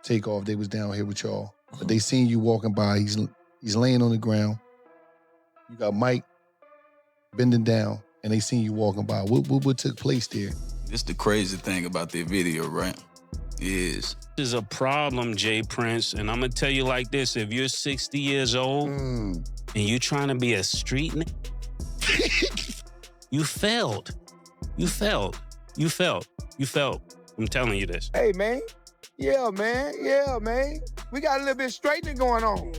Takeoff, they was down here with y'all. But they seen you walking by. He's laying on the ground. You got Mike bending down, and they seen you walking by. What took place there? This the crazy thing about the video, right? Is there's a problem, Jay Prince, and I'm gonna tell you like this: if you're 60 years old and you're trying to be a street nigga, you failed. You failed. I'm telling you this. Hey, man. Yeah, man. We got a little bit of straightening going on.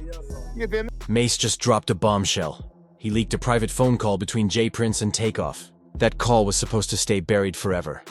You feel me? Mase just dropped a bombshell. He leaked a private phone call between Jay Prince and Takeoff. That call was supposed to stay buried forever.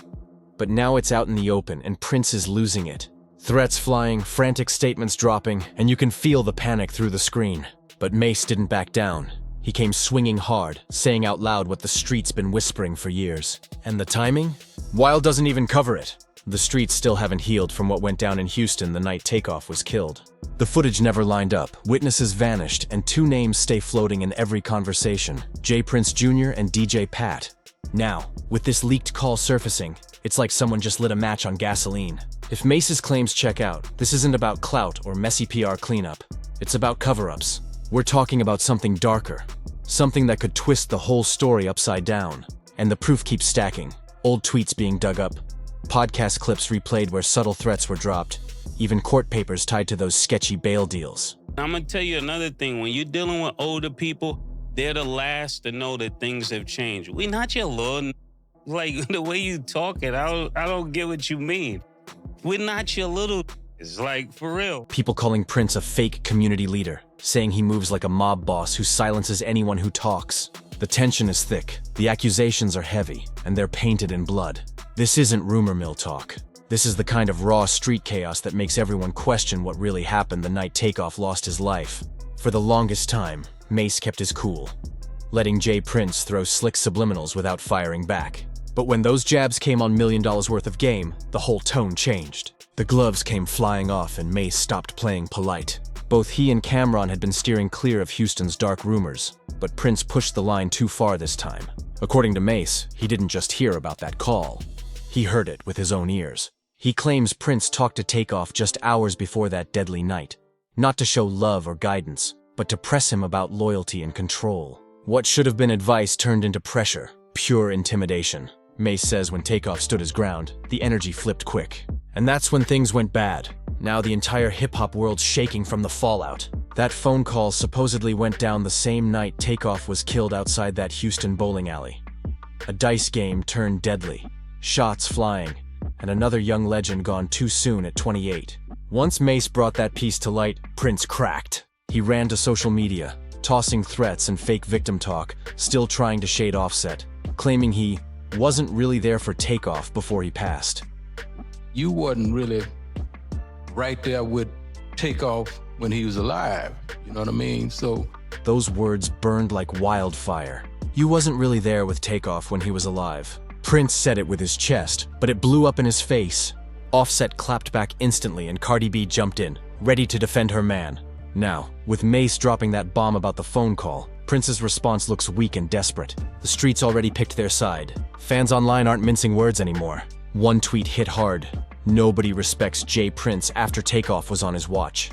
But now it's out in the open, and Prince is losing it. Threats flying, frantic statements dropping, and you can feel the panic through the screen. But Mase didn't back down. He came swinging hard, saying out loud what the streets been whispering for years. And the timing? Wild doesn't even cover it. The streets still haven't healed from what went down in Houston the night Takeoff was killed. The footage never lined up, witnesses vanished, and two names stay floating in every conversation: Jay Prince Jr. and DJ Pat. Now, with this leaked call surfacing, it's like someone just lit a match on gasoline. If Mase's claims check out, this isn't about clout or messy PR cleanup. It's about cover-ups. We're talking about something darker. Something that could twist the whole story upside down. And the proof keeps stacking. Old tweets being dug up. Podcast clips replayed where subtle threats were dropped. Even court papers tied to those sketchy bail deals. I'm gonna tell you another thing. When you're dealing with older people, they're the last to know that things have changed. We not your little like the way you talking. I don't get what you mean. We're not your little. It's like for real. People calling Prince a fake community leader, saying he moves like a mob boss who silences anyone who talks. The tension is thick, the accusations are heavy, and they're painted in blood. This isn't rumor mill talk. This is the kind of raw street chaos that makes everyone question what really happened the night Takeoff lost his life. For the longest time, Mase kept his cool, letting Jay Prince throw slick subliminals without firing back. But when those jabs came on $1 million worth of game, the whole tone changed. The gloves came flying off and Mase stopped playing polite. Both he and Cameron had been steering clear of Houston's dark rumors, but Prince pushed the line too far this time. According to Mase, he didn't just hear about that call. He heard it with his own ears. He claims Prince talked to Takeoff just hours before that deadly night, not to show love or guidance, but to press him about loyalty and control. What should have been advice turned into pressure, pure intimidation. Mase says when Takeoff stood his ground, the energy flipped quick. And that's when things went bad. Now the entire hip-hop world's shaking from the fallout. That phone call supposedly went down the same night Takeoff was killed outside that Houston bowling alley. A dice game turned deadly, shots flying, and another young legend gone too soon at 28. Once Mase brought that piece to light, Prince cracked. He ran to social media, tossing threats and fake victim talk, still trying to shade Offset, claiming he wasn't really there for Takeoff before he passed. You wasn't really right there with Takeoff when he was alive, you know what I mean? So those words burned like wildfire. You wasn't really there with Takeoff when he was alive. Prince said it with his chest, but it blew up in his face. Offset clapped back instantly and Cardi B jumped in, ready to defend her man. Now, with Mase dropping that bomb about the phone call, Prince's response looks weak and desperate. The streets already picked their side. Fans online aren't mincing words anymore. One tweet hit hard. Nobody respects Jay Prince after Takeoff was on his watch.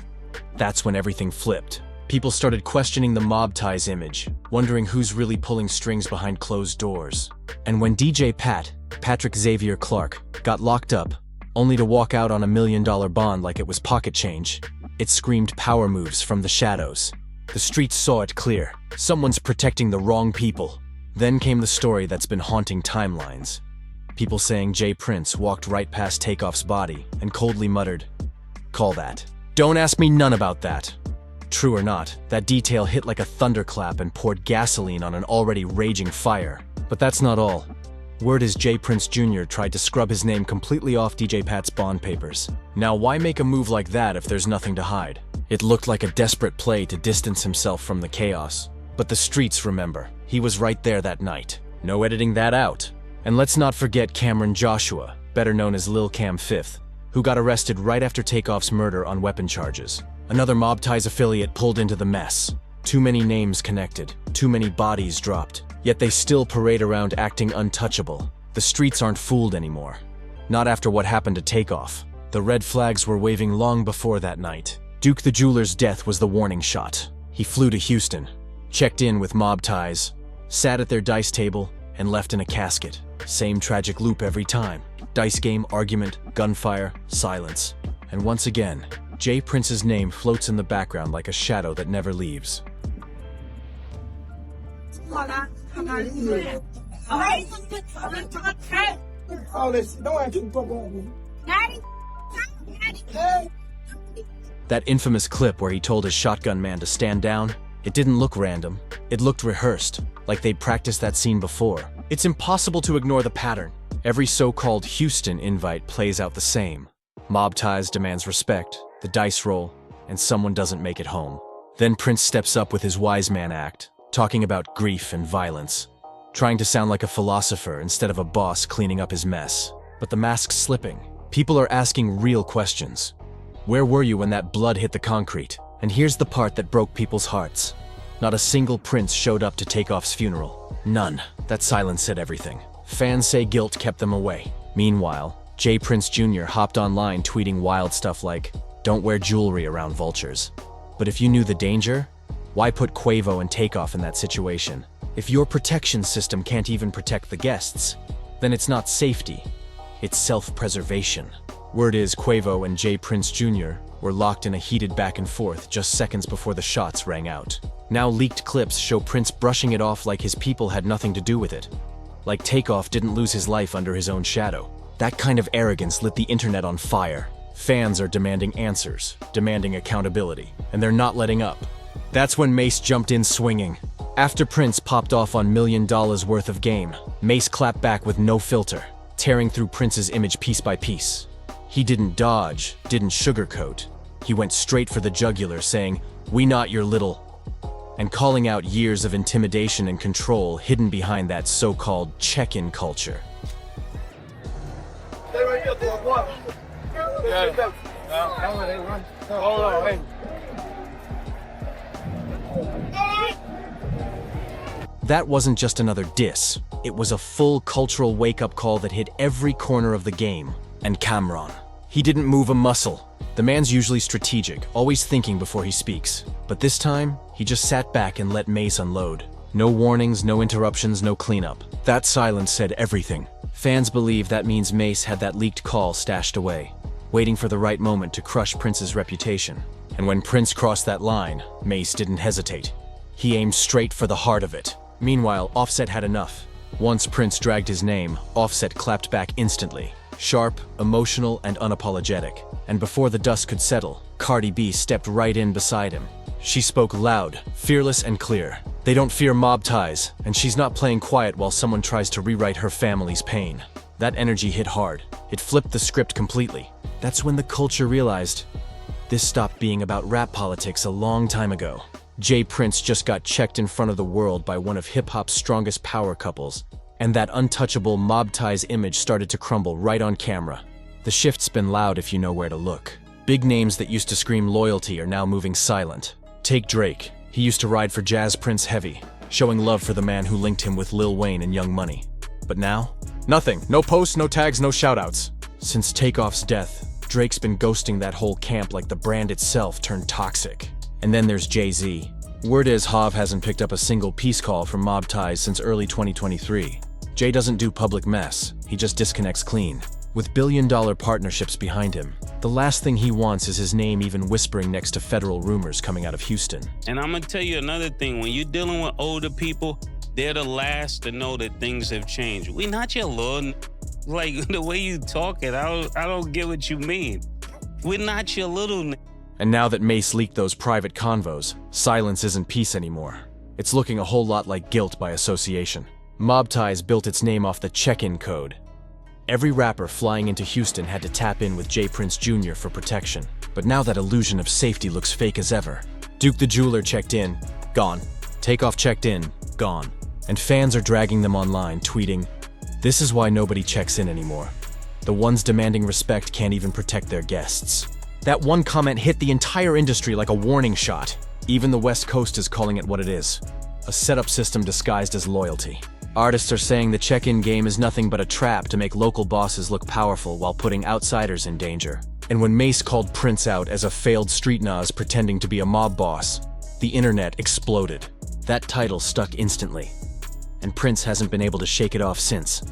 That's when everything flipped. People started questioning the mob ties image, wondering who's really pulling strings behind closed doors. And when DJ Pat, Patrick Xavier Clark, got locked up, only to walk out on $1 million bond like it was pocket change, it screamed power moves from the shadows. The streets saw it clear. Someone's protecting the wrong people. Then came the story that's been haunting timelines. People saying Jay Prince walked right past Takeoff's body and coldly muttered, "Call that. Don't ask me none about that." True or not, that detail hit like a thunderclap and poured gasoline on an already raging fire. But that's not all. Word is Jay Prince Jr. tried to scrub his name completely off DJ Pat's bond papers. Now why make a move like that if there's nothing to hide? It looked like a desperate play to distance himself from the chaos. But the streets remember. He was right there that night. No editing that out. And let's not forget Cameron Joshua, better known as Lil Cam Fifth, who got arrested right after Takeoff's murder on weapon charges. Another Mob Ties affiliate pulled into the mess. Too many names connected, too many bodies dropped, yet they still parade around acting untouchable. The streets aren't fooled anymore. Not after what happened to Takeoff. The red flags were waving long before that night. Duke the jeweler's death was the warning shot. He flew to Houston, checked in with mob ties, sat at their dice table, and left in a casket. Same tragic loop every time. Dice game, argument, gunfire, silence. And once again, J. Prince's name floats in the background like a shadow that never leaves. That infamous clip where he told his shotgun man to stand down, it didn't look random. It looked rehearsed, like they'd practiced that scene before. It's impossible to ignore the pattern. Every so-called Houston invite plays out the same. Mob ties demands respect, the dice roll, and someone doesn't make it home. Then Prince steps up with his wise man act, talking about grief and violence, trying to sound like a philosopher instead of a boss cleaning up his mess. But the mask's slipping. People are asking real questions. Where were you when that blood hit the concrete? And here's the part that broke people's hearts. Not a single Prince showed up to Takeoff's funeral. None. That silence said everything. Fans say guilt kept them away. Meanwhile, J. Prince Jr. hopped online tweeting wild stuff like, "Don't wear jewelry around vultures." But if you knew the danger, why put Quavo and Takeoff in that situation? If your protection system can't even protect the guests, then it's not safety, it's self-preservation. Word is Quavo and J. Prince Jr. were locked in a heated back and forth just seconds before the shots rang out. Now leaked clips show Prince brushing it off like his people had nothing to do with it. Like Takeoff didn't lose his life under his own shadow. That kind of arrogance lit the internet on fire. Fans are demanding answers, demanding accountability, and they're not letting up. That's when Mase jumped in swinging. After Prince popped off on $1 million worth of game, Mase clapped back with no filter, tearing through Prince's image piece by piece. He didn't dodge, didn't sugarcoat. He went straight for the jugular, saying, "We not your little," and calling out years of intimidation and control hidden behind that so-called check-in culture. That wasn't just another diss. It was a full cultural wake-up call that hit every corner of the game. And Cameron. He didn't move a muscle. The man's usually strategic, always thinking before he speaks. But this time, he just sat back and let Mase unload. No warnings, no interruptions, no cleanup. That silence said everything. Fans believe that means Mase had that leaked call stashed away, waiting for the right moment to crush Prince's reputation. And when Prince crossed that line, Mase didn't hesitate. He aimed straight for the heart of it. Meanwhile, Offset had enough. Once Prince dragged his name, Offset clapped back instantly. Sharp, emotional, and unapologetic. And before the dust could settle, Cardi B stepped right in beside him. She spoke loud, fearless, and clear. They don't fear mob ties, and she's not playing quiet while someone tries to rewrite her family's pain. That energy hit hard. It flipped the script completely. That's when the culture realized this stopped being about rap politics a long time ago. J. Prince just got checked in front of the world by one of hip-hop's strongest power couples, and that untouchable mob ties image started to crumble right on camera. The shift's been loud if you know where to look. Big names that used to scream loyalty are now moving silent. Take Drake. He used to ride for Jazz Prince heavy, showing love for the man who linked him with Lil Wayne and Young Money. But now? Nothing. No posts, no tags, no shoutouts. Since Takeoff's death, Drake's been ghosting that whole camp like the brand itself turned toxic. And then there's Jay-Z. Word is Hav hasn't picked up a single peace call from mob ties since early 2023. Jay doesn't do public mess, he just disconnects clean. With billion-dollar partnerships behind him, the last thing he wants is his name even whispering next to federal rumors coming out of Houston. And I'm gonna tell you another thing, when you're dealing with older people, they're the last to know that things have changed. We not your little, like the way you talk it, I don't get what you mean. We're not your little. And now that Mase leaked those private convos, silence isn't peace anymore. It's looking a whole lot like guilt by association. Mob Ties built its name off the check-in code. Every rapper flying into Houston had to tap in with J. Prince Jr. for protection. But now that illusion of safety looks fake as ever. Duke the jeweler checked in, gone. Takeoff checked in, gone. And fans are dragging them online, tweeting, "This is why nobody checks in anymore. The ones demanding respect can't even protect their guests." That one comment hit the entire industry like a warning shot. Even the West Coast is calling it what it is. A setup system disguised as loyalty. Artists are saying the check-in game is nothing but a trap to make local bosses look powerful while putting outsiders in danger. And when Mase called Prince out as a failed street Nas pretending to be a mob boss, the internet exploded. That title stuck instantly, and Prince hasn't been able to shake it off since.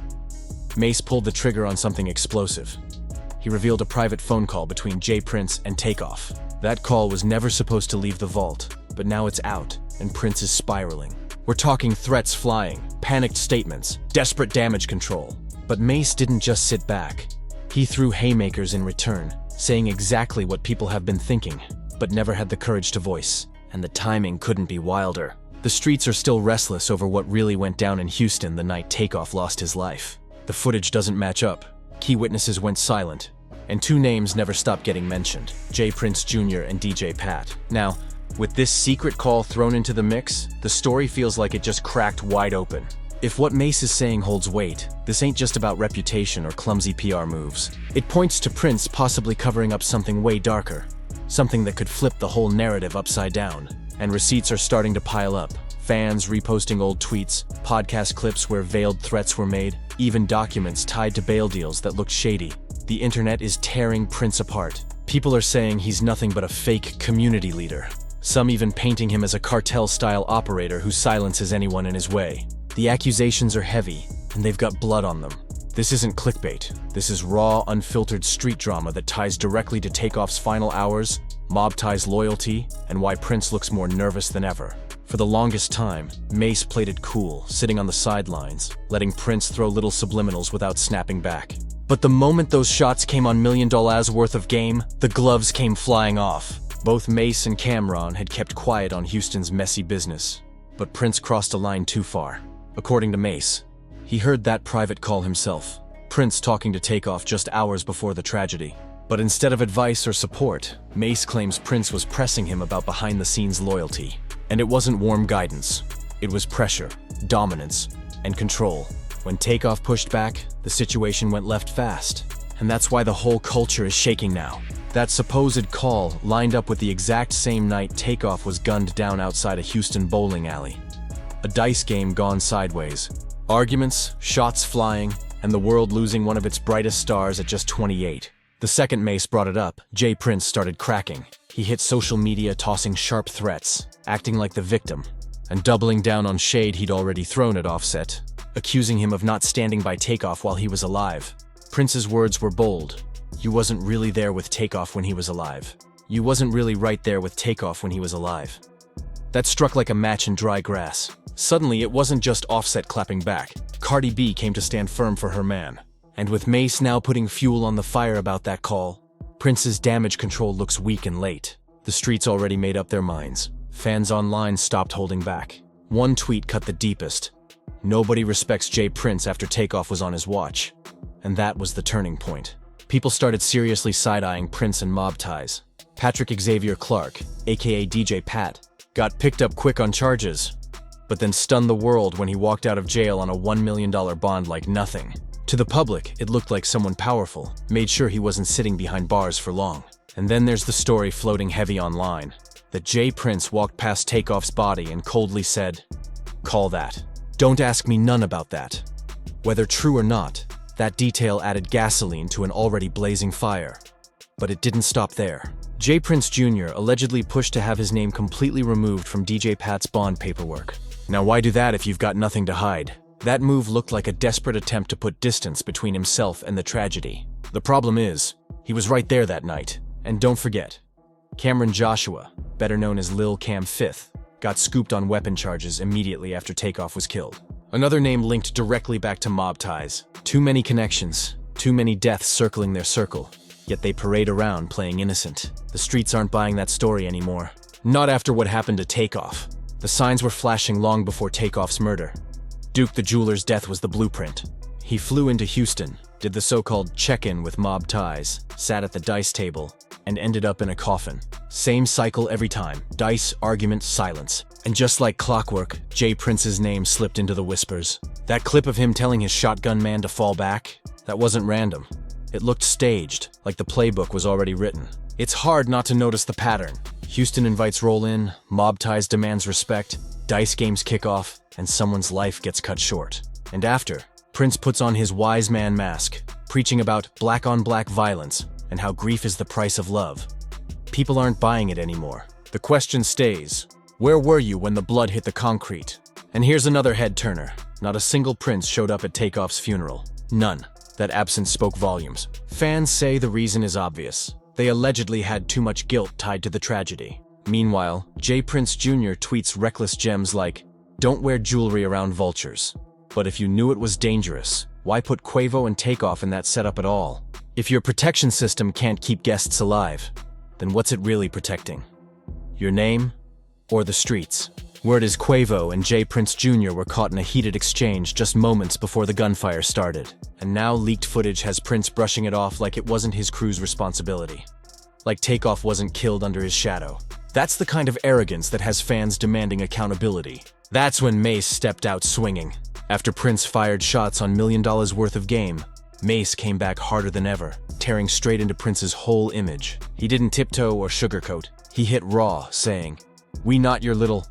Mase pulled the trigger on something explosive. He revealed a private phone call between J. Prince and Takeoff. That call was never supposed to leave the vault, but now it's out, and Prince is spiraling. We're talking threats flying, panicked statements, desperate damage control. But Mase didn't just sit back. He threw haymakers in return, saying exactly what people have been thinking, but never had the courage to voice. And the timing couldn't be wilder. The streets are still restless over what really went down in Houston the night Takeoff lost his life. The footage doesn't match up. Key witnesses went silent, and two names never stopped getting mentioned: J. Prince Jr. and DJ Pat. Now, with this secret call thrown into the mix, the story feels like it just cracked wide open. If what Mase is saying holds weight, this ain't just about reputation or clumsy PR moves. It points to Prince possibly covering up something way darker, something that could flip the whole narrative upside down. And receipts are starting to pile up. Fans reposting old tweets, podcast clips where veiled threats were made, even documents tied to bail deals that looked shady. The internet is tearing Prince apart. People are saying he's nothing but a fake community leader. Some even painting him as a cartel-style operator who silences anyone in his way. The accusations are heavy, and they've got blood on them. This isn't clickbait. This is raw, unfiltered street drama that ties directly to Takeoff's final hours, mob ties loyalty, and why Prince looks more nervous than ever. For the longest time, Mase played it cool, sitting on the sidelines, letting Prince throw little subliminals without snapping back. But the moment those shots came on $1 million worth of game, the gloves came flying off. Both Mase and Cameron had kept quiet on Houston's messy business, but Prince crossed a line too far. According to Mase, he heard that private call himself, Prince talking to Takeoff just hours before the tragedy. But instead of advice or support, Mase claims Prince was pressing him about behind-the-scenes loyalty. And it wasn't warm guidance. It was pressure, dominance, and control. When Takeoff pushed back, the situation went left fast. And that's why the whole culture is shaking now. That supposed call lined up with the exact same night Takeoff was gunned down outside a Houston bowling alley. A dice game gone sideways. Arguments, shots flying, and the world losing one of its brightest stars at just 28. The second Mase brought it up, J. Prince started cracking. He hit social media tossing sharp threats, acting like the victim, and doubling down on shade he'd already thrown at Offset, accusing him of not standing by Takeoff while he was alive. Prince's words were bold. You wasn't really there with Takeoff when he was alive. You wasn't really right there with Takeoff when he was alive. That struck like a match in dry grass. Suddenly, it wasn't just Offset clapping back. Cardi B came to stand firm for her man. And with Mase now putting fuel on the fire about that call, Prince's damage control looks weak and late. The streets already made up their minds. Fans online stopped holding back. One tweet cut the deepest. Nobody respects J. Prince after Takeoff was on his watch. And that was the turning point. People started seriously side-eyeing Prince and mob ties. Patrick Xavier Clark, aka DJ Pat, got picked up quick on charges, but then stunned the world when he walked out of jail on a $1 million bond like nothing. To the public, it looked like someone powerful made sure he wasn't sitting behind bars for long. And then there's the story floating heavy online, that J. Prince walked past Takeoff's body and coldly said, "Call that. Don't ask me none about that." Whether true or not, that detail added gasoline to an already blazing fire. But it didn't stop there. J. Prince Jr. allegedly pushed to have his name completely removed from DJ Pat's bond paperwork. Now why do that if you've got nothing to hide? That move looked like a desperate attempt to put distance between himself and the tragedy. The problem is, he was right there that night. And don't forget, Cameron Joshua, better known as Lil Cam 5th, got scooped on weapon charges immediately after Takeoff was killed. Another name linked directly back to mob ties. Too many connections, too many deaths circling their circle, yet they parade around playing innocent. The streets aren't buying that story anymore. Not after what happened to Takeoff. The signs were flashing long before Takeoff's murder. Duke the jeweler's death was the blueprint. He flew into Houston, did the so-called check-in with mob ties, sat at the dice table, and ended up in a coffin. Same cycle every time. Dice, argument, silence. And just like clockwork, J. Prince's name slipped into the whispers. That clip of him telling his shotgun man to fall back, that wasn't random. It looked staged, like the playbook was already written. It's hard not to notice the pattern. Houston invites roll-in, mob ties demands respect, dice games kick off, and someone's life gets cut short. And after, Prince puts on his wise man mask, preaching about black-on-black violence, and how grief is the price of love. People aren't buying it anymore. The question stays, where were you when the blood hit the concrete? And here's another head-turner. Not a single Prince showed up at Takeoff's funeral. None. That absence spoke volumes. Fans say the reason is obvious. They allegedly had too much guilt tied to the tragedy. Meanwhile, J. Prince Jr. tweets reckless gems like, "Don't wear jewelry around vultures." But if you knew it was dangerous, why put Quavo and Takeoff in that setup at all? If your protection system can't keep guests alive, then what's it really protecting? Your name or the streets? Word is Quavo and J. Prince Jr. were caught in a heated exchange just moments before the gunfire started. And now leaked footage has Prince brushing it off like it wasn't his crew's responsibility. Like Takeoff wasn't killed under his shadow. That's the kind of arrogance that has fans demanding accountability. That's when Mase stepped out swinging. After Prince fired shots on $1 million worth of game, Mase came back harder than ever, tearing straight into Prince's whole image. He didn't tiptoe or sugarcoat. He hit raw, saying, "We not your little,"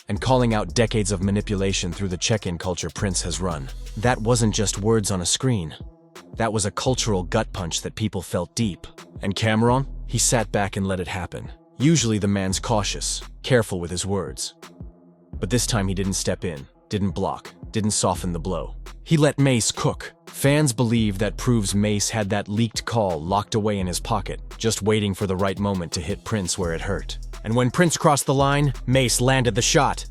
and calling out decades of manipulation through the check-in culture Prince has run. That wasn't just words on a screen. That was a cultural gut punch that people felt deep. And Cameron? He sat back and let it happen. Usually the man's cautious, careful with his words. But this time he didn't step in, didn't block, didn't soften the blow. He let Mase cook. Fans believe that proves Mase had that leaked call locked away in his pocket, just waiting for the right moment to hit Prince where it hurt. And when Prince crossed the line, Mase landed the shot.